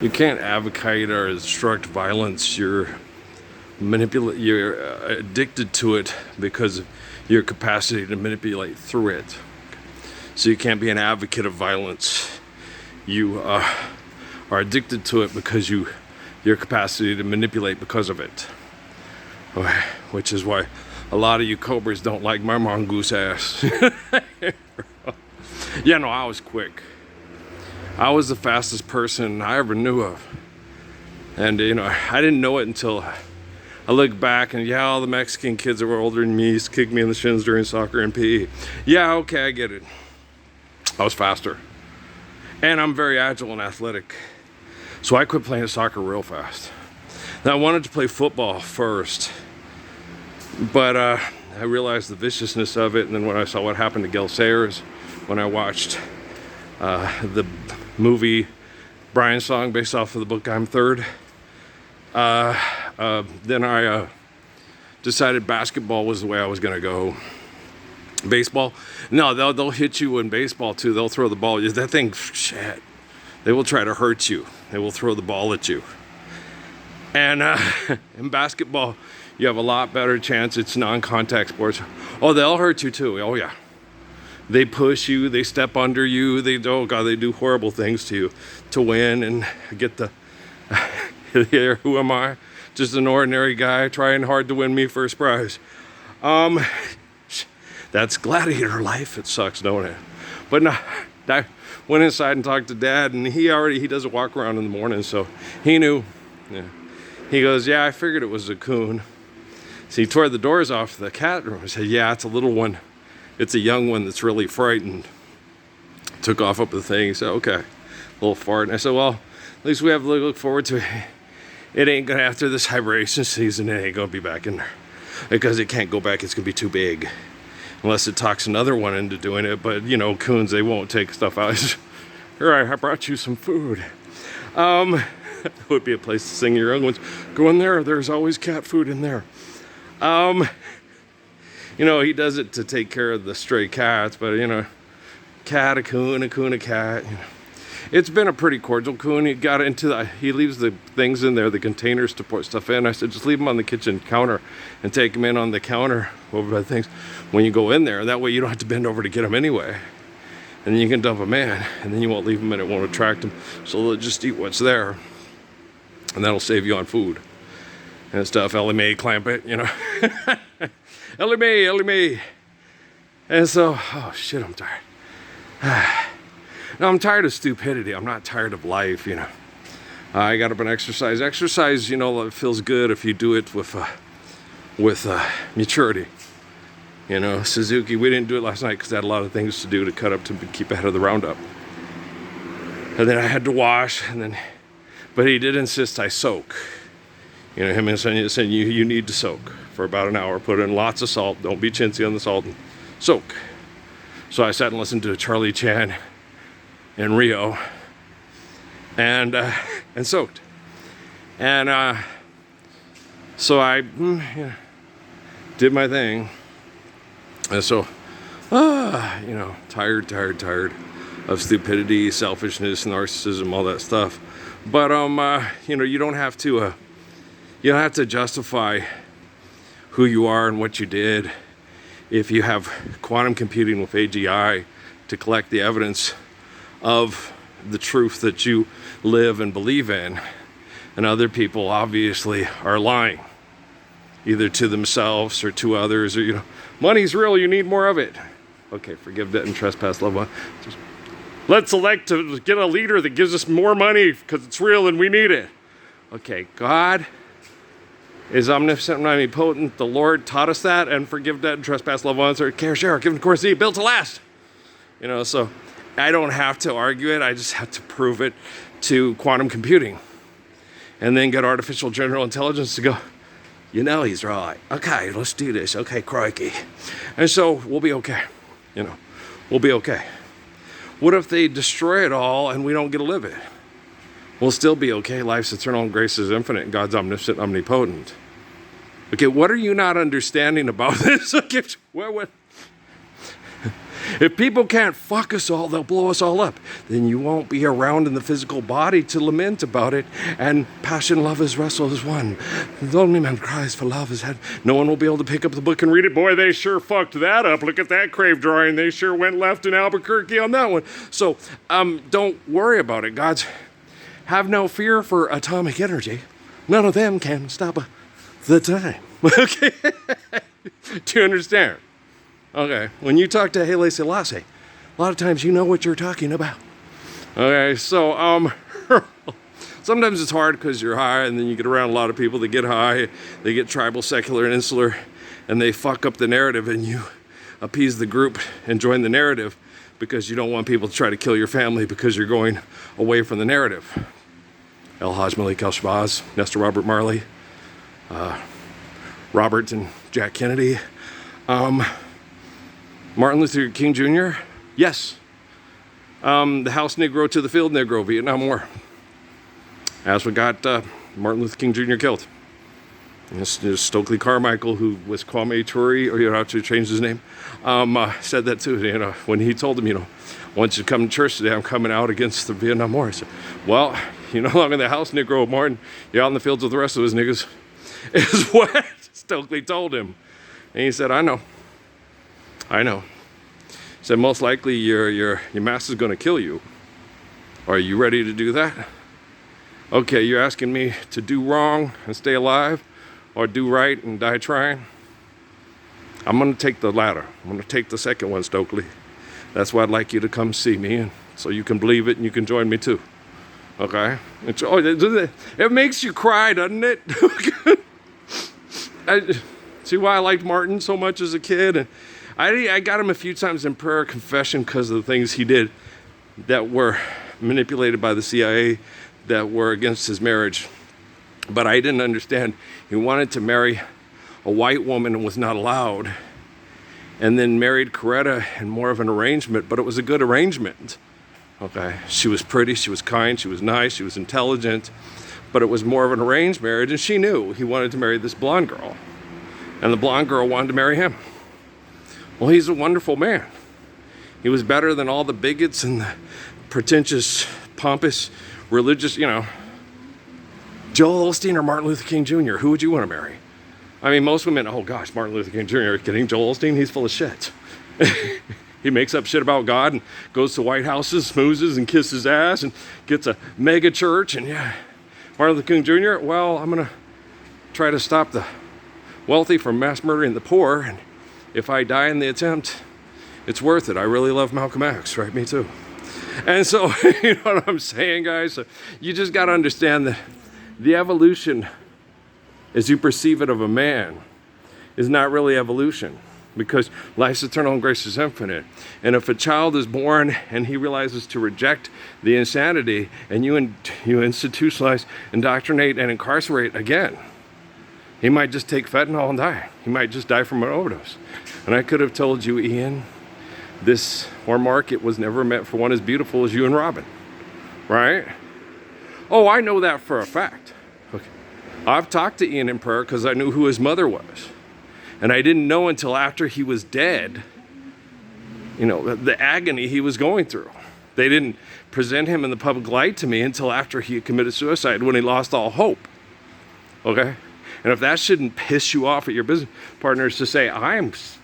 You can't advocate or instruct violence. You're addicted to it because of your capacity to manipulate through it. So you can't be an advocate of violence. You are addicted to it because your capacity to manipulate because of it. Which is why a lot of you cobras don't like my mongoose ass. Yeah, no, I was quick. I was the fastest person I ever knew of. And, I didn't know it until I look back and, yeah, all the Mexican kids that were older than me used to kick me in the shins during soccer and PE. Yeah, okay, I get it. I was faster. And I'm very agile and athletic. So I quit playing soccer real fast. Now, I wanted to play football first. But I realized the viciousness of it. And then when I saw what happened to Gil Sayers, when I watched the movie Brian Song based off of the book I'm Third, then I decided basketball was the way I was going to go. Baseball, no, they'll hit you in baseball too. They'll throw the ball. That thing, shit. They will try to hurt you. They will throw the ball at you. And in basketball, you have a lot better chance. It's non-contact sports. Oh, they'll hurt you too. Oh yeah. They push you, they step under you, they do horrible things to you to win and get the, here, who am I? Just an ordinary guy trying hard to win me first prize. That's gladiator life. It sucks, don't it? But no, I went inside and talked to Dad, and he doesn't walk around in the morning, so he knew. Yeah. He goes, yeah, I figured it was a coon. So he tore the doors off the cat room. I said, yeah, it's a little one. It's a young one that's really frightened. Took off up the thing. He said, okay, a little fart. And I said, well, at least we have to look forward to it. It ain't gonna, after this hibernation season, it ain't gonna be back in there. Because it can't go back, it's gonna be too big. Unless it talks another one into doing it. But, coons, they won't take stuff out. All right, I brought you some food. It would be a place to sing your young ones. Go in there, there's always cat food in there. He does it to take care of the stray cats, but, cat, a coon, a cat. It's been a pretty cordial coon. He leaves the things in there, the containers to put stuff in. I said, just leave them on the kitchen counter and take them in on the counter over by things when you go in there. That way you don't have to bend over to get them anyway. And then you can dump them in, and then you won't leave them and it won't attract them. So they'll just eat what's there. And that'll save you on food and stuff. Ellie Mae, clamp it, Ellie Mae. And so, oh shit, I'm tired. No, I'm tired of stupidity. I'm not tired of life, I got up and exercise. Exercise, it feels good if you do it with maturity. Suzuki, we didn't do it last night because I had a lot of things to do to cut up to keep ahead of the roundup. And then I had to wash, but he did insist I soak. Him and Sonia saying you need to soak for about an hour. Put in lots of salt. Don't be chintzy on the salt and soak. So I sat and listened to Charlie Chan in Rio and soaked. And so I did my thing. And so, tired of stupidity, selfishness, narcissism, all that stuff. But you don't have to justify who you are and what you did if you have quantum computing with AGI to collect the evidence of the truth that you live and believe in. And other people obviously are lying, either to themselves or to others, or, money's real, you need more of it. Okay, forgive debt and trespass, love one. Let's elect to get a leader that gives us more money because it's real and we need it. Okay, God is omnipotent and omnipotent. The Lord taught us that, and forgive debt and trespass, love ones, or care, share, give, and course, built to last. So I don't have to argue it. I just have to prove it to quantum computing, and then get artificial general intelligence to go, he's right. Okay, let's do this. Okay, crikey. And so we'll be okay. We'll be okay. What if they destroy it all and we don't get to live it? We'll still be okay. Life's eternal and grace is infinite and God's omniscient, omnipotent. Okay, what are you not understanding about this? Okay, what? If people can't fuck us all, they'll blow us all up. Then you won't be around in the physical body to lament about it. And passion, love, is wrestle as one. The only man cries for love is had. No one will be able to pick up the book and read it. Boy, they sure fucked that up. Look at that crave drawing. They sure went left in Albuquerque on that one. So don't worry about it. God's have no fear for atomic energy. None of them can stop the time. Okay? Do you understand? Okay, when you talk to Haile Selassie, a lot of times you know what you're talking about. Okay, so sometimes it's hard because you're high, and then you get around a lot of people that get high, they get tribal, secular, and insular, and they fuck up the narrative, and you appease the group and join the narrative because you don't want people to try to kill your family because you're going away from the narrative. El Haj Malik El-Shabazz, Nestor Robert Marley, Robert and Jack Kennedy, Martin Luther King Jr., yes. The house Negro to the field Negro, Vietnam War. That's what got Martin Luther King Jr. killed. There's Stokely Carmichael, who was Kwame Ture, or actually changed his name, said that too. When he told him, once you come to church today, I'm coming out against the Vietnam War. I said, well, you're no longer in the house Negro, Martin. You're out in the fields with the rest of his niggas. Is what Stokely told him. And he said, I know. He said, most likely your master's going to kill you. Are you ready to do that? Okay, you're asking me to do wrong and stay alive, or do right and die trying? I'm going to take the latter. I'm going to take the second one, Stokely. That's why I'd like you to come see me, and so you can believe it and you can join me too. Okay? It makes you cry, doesn't it? See why I liked Martin so much as a kid? And I got him a few times in prayer confession because of the things he did that were manipulated by the CIA, that were against his marriage. But I didn't understand. He wanted to marry a white woman and was not allowed. And then married Coretta in more of an arrangement, but it was a good arrangement. Okay, she was pretty, she was kind, she was nice, she was intelligent, but it was more of an arranged marriage, and she knew he wanted to marry this blonde girl. And the blonde girl wanted to marry him. Well, he's a wonderful man. He was better than all the bigots and the pretentious, pompous, religious, Joel Osteen or Martin Luther King Jr., who would you want to marry? I mean, most women, oh gosh, Martin Luther King Jr., are you kidding? Joel Osteen, he's full of shit. He makes up shit about God and goes to White Houses, smoozes and kisses ass and gets a mega church. And yeah, Martin Luther King Jr., well, I'm going to try to stop the wealthy from mass murdering the poor. And if I die in the attempt, it's worth it. I really love Malcolm X, right? Me too. And so, you know what I'm saying, guys? So you just got to understand that the evolution, as you perceive it, of a man is not really evolution, because life's eternal and grace is infinite. And if a child is born and he realizes to reject the insanity, and you institutionalize, indoctrinate, and incarcerate again, he might just take fentanyl and die. He might just die from an overdose. And I could have told you, Ian, this, or Mark, it was never meant for one as beautiful as you and Robin, right? Oh, I know that for a fact. Okay. I've talked to Ian in prayer because I knew who his mother was. And I didn't know until after he was dead, the agony he was going through. They didn't present him in the public light to me until after he committed suicide, when he lost all hope. Okay? And if that shouldn't piss you off at your business partners to say, if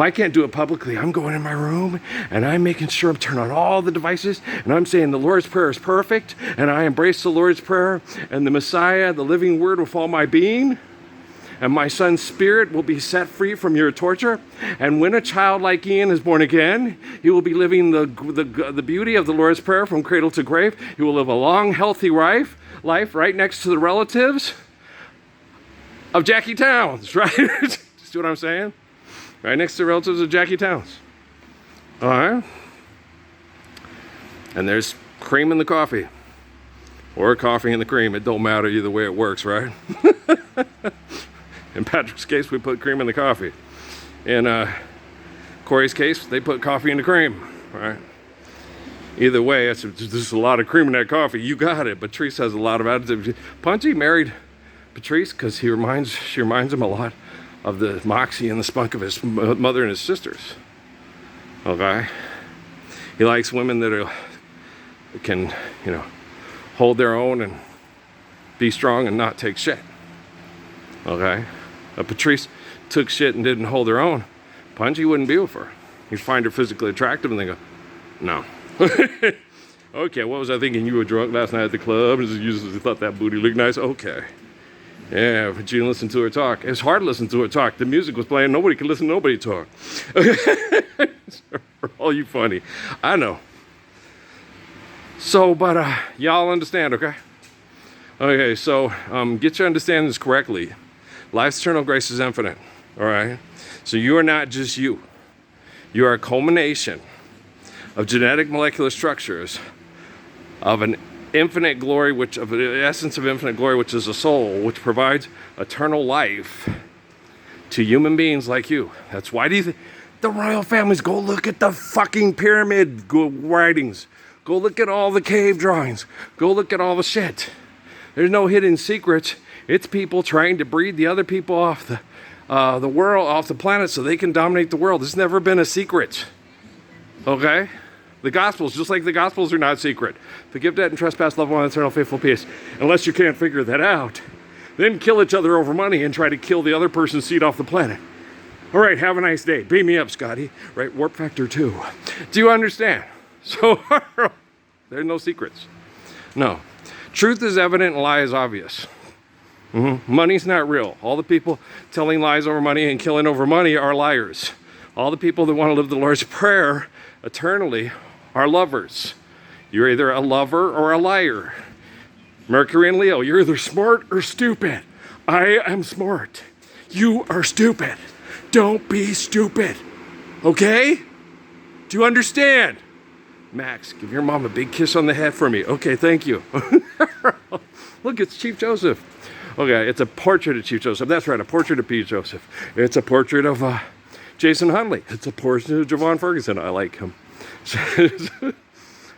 I can't do it publicly, I'm going in my room and I'm making sure I'm turning on all the devices and I'm saying the Lord's Prayer is perfect and I embrace the Lord's Prayer and the Messiah, the living word, with all my being, and my son's spirit will be set free from your torture. And when a child like Ian is born again, he will be living the beauty of the Lord's Prayer from cradle to grave. He will live a long, healthy life right next to the relatives of Jackie Towns, right? See what I'm saying? Right next to the relatives of Jackie Towns. All right? And there's cream in the coffee. Or coffee in the cream. It don't matter either way it works, right? In Patrick's case, we put cream in the coffee. In Corey's case, they put coffee in the cream, right? Either way, there's a lot of cream in that coffee. You got it. Patrice has a lot of attitude. Punchy married Patrice because she reminds him a lot of the moxie and the spunk of his mother and his sisters. Okay? He likes women that can, hold their own and be strong and not take shit. Okay? If Patrice took shit and didn't hold her own, Punchy wouldn't be with her. He'd find her physically attractive and then go, no. Okay, what was I thinking? You were drunk last night at the club and you just thought that booty looked nice? Okay. Yeah, but you didn't listen to her talk. It's hard to listen to her talk. The music was playing. Nobody could listen to nobody talk. All you funny. I know. So, but y'all understand, okay? Okay, so get your understandings correctly. Life's eternal grace is infinite, all right? So you are not just you. You are a culmination of genetic molecular structures of an infinite glory, of the essence of infinite glory, which is a soul, which provides eternal life to human beings like you. That's why do you think the royal families go look at the fucking pyramid writings? Go look at all the cave drawings. Go look at all the shit. There's no hidden secrets. It's people trying to breed the other people off the world, off the planet, so they can dominate the world. It's never been a secret. Okay? The Gospels, just like the Gospels are not secret. Forgive debt and trespass, love one, eternal, faithful peace. Unless you can't figure that out, then kill each other over money and try to kill the other person's seed off the planet. All right, have a nice day. Beam me up, Scotty. Right, warp factor 2. Do you understand? So, there's no secrets. No. Truth is evident and lie is obvious. Money's not real. All the people telling lies over money and killing over money are liars. All the people that want to live the Lord's Prayer eternally are lovers. You're either a lover or a liar. Mercury and Leo, you're either smart or stupid. I am smart. You are stupid. Don't be stupid. Okay? Do you understand? Max, give your mom a big kiss on the head for me. Okay, thank you. Look, it's Chief Joseph. Okay, it's a portrait of Chief Joseph. That's right, a portrait of Pete Joseph. It's a portrait of Jason Huntley. It's a portrait of Javon Ferguson. I like him.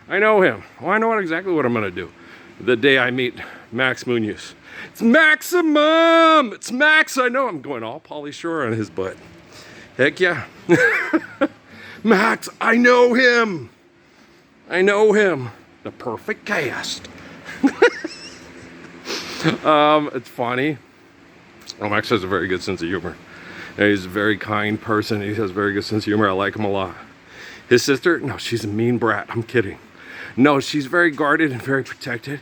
I know him. Well, I know exactly what I'm going to do the day I meet Max Munoz. It's Maximum! It's Max! I know I'm going all Pauly Shore on his butt. Heck yeah. Max, I know him! I know him. The perfect cast. It's funny. Max has a very good sense of humor. And he's a very kind person. He has a very good sense of humor. I like him a lot. His sister, no, she's a mean brat. I'm kidding. No, she's very guarded and very protected.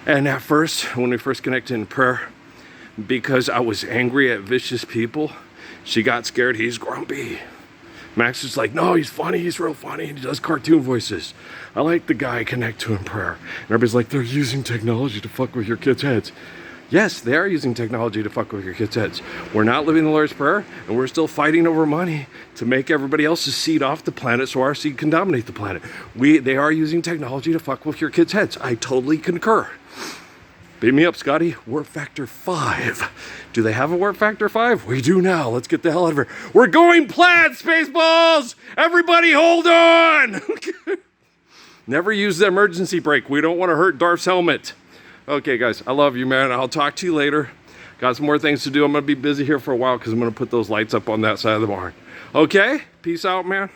And at first, when we first connected in prayer, because I was angry at vicious people, she got scared. He's grumpy. Max is like, no, he's funny. He's real funny. And he does cartoon voices. I like the guy I connect to in prayer. And everybody's like, they're using technology to fuck with your kids' heads. Yes, they are using technology to fuck with your kids' heads. We're not living the Lord's Prayer, and we're still fighting over money to make everybody else's seed off the planet so our seed can dominate the planet. They are using technology to fuck with your kids' heads. I totally concur. Beat me up, Scotty. Warp Factor 5. Do they have a Warp Factor 5? We do now. Let's get the hell out of here. We're going plaid, Spaceballs! Everybody hold on! Never use the emergency brake. We don't want to hurt Darth's helmet. Okay, guys, I love you, man. I'll talk to you later. Got some more things to do. I'm going to be busy here for a while because I'm going to put those lights up on that side of the barn. Okay? Peace out, man.